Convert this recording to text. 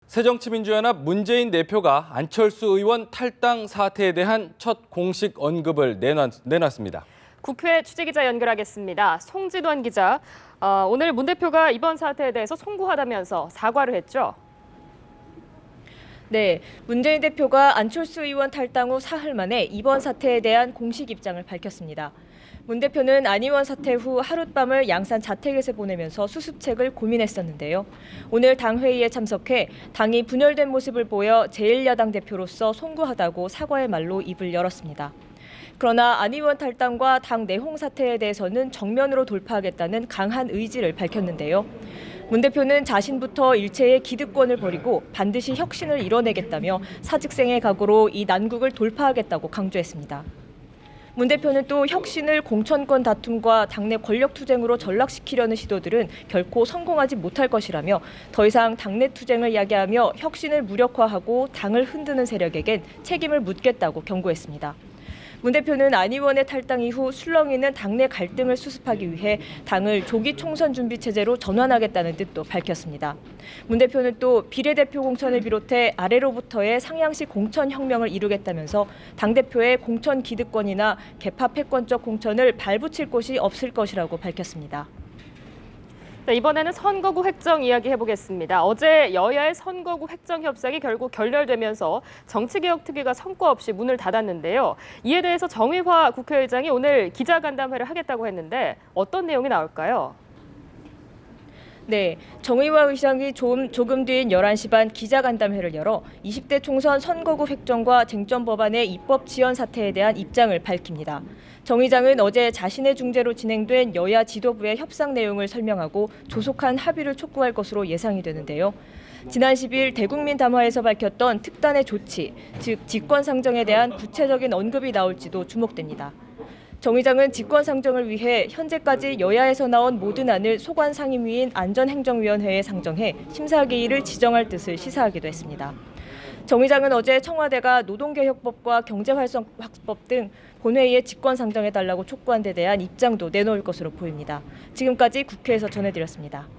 새정치민주연합 문재인 대표가 안철수 의원 탈당 사태에 대한 첫 공식 언급을 내놨습니다. 국회 취재기자 연결하겠습니다. 송진원 기자, 오늘 문 대표가 이번 사태에 대해서 송구하다면서 사과를 했죠? 네, 문재인 대표가 안철수 의원 탈당 후 사흘 만에 이번 사태에 대한 공식 입장을 밝혔습니다. 문 대표는 안 의원 사퇴 후 하룻밤을 양산 자택에서 보내면서 수습책을 고민했었는데요. 오늘 당 회의에 참석해 당이 분열된 모습을 보여 제1야당 대표로서 송구하다고 사과의 말로 입을 열었습니다. 그러나 안 의원 탈당과 당 내홍 사태에 대해서는 정면으로 돌파하겠다는 강한 의지를 밝혔는데요. 문 대표는 자신부터 일체의 기득권을 버리고 반드시 혁신을 이뤄내겠다며 사직생의 각오로 이 난국을 돌파하겠다고 강조했습니다. 문 대표는 또 혁신을 공천권 다툼과 당내 권력 투쟁으로 전락시키려는 시도들은 결코 성공하지 못할 것이라며 더 이상 당내 투쟁을 야기하며 혁신을 무력화하고 당을 흔드는 세력에겐 책임을 묻겠다고 경고했습니다. 문 대표는 안 의원의 탈당 이후 술렁이는 당내 갈등을 수습하기 위해 당을 조기 총선 준비 체제로 전환하겠다는 뜻도 밝혔습니다. 문 대표는 또 비례대표 공천을 비롯해 아래로부터의 상향식 공천 혁명을 이루겠다면서 당대표의 공천 기득권이나 개파 패권적 공천을 발붙일 곳이 없을 것이라고 밝혔습니다. 네, 이번에는 선거구 획정 이야기 해보겠습니다. 어제 여야의 선거구 획정 협상이 결국 결렬되면서 정치개혁특위가 성과 없이 문을 닫았는데요. 이에 대해서 정의화 국회의장이 오늘 기자간담회를 하겠다고 했는데 어떤 내용이 나올까요? 네, 정의화 의장이 조금 뒤인 11시 반 기자간담회를 열어 20대 총선 선거구 획정과 쟁점 법안의 입법 지연 사태에 대한 입장을 밝힙니다. 정 의장은 어제 자신의 중재로 진행된 여야 지도부의 협상 내용을 설명하고 조속한 합의를 촉구할 것으로 예상이 되는데요. 지난 10일 대국민 담화에서 밝혔던 특단의 조치, 즉 직권상정에 대한 구체적인 언급이 나올지도 주목됩니다. 정 의장은 직권상정을 위해 현재까지 여야에서 나온 모든 안을 소관상임위인 안전행정위원회에 상정해 심사기일을 지정할 뜻을 시사하기도 했습니다. 정 의장은 어제 청와대가 노동개혁법과 경제활성화법 등 본회의에 직권상정해달라고 촉구한 데 대한 입장도 내놓을 것으로 보입니다. 지금까지 국회에서 전해드렸습니다.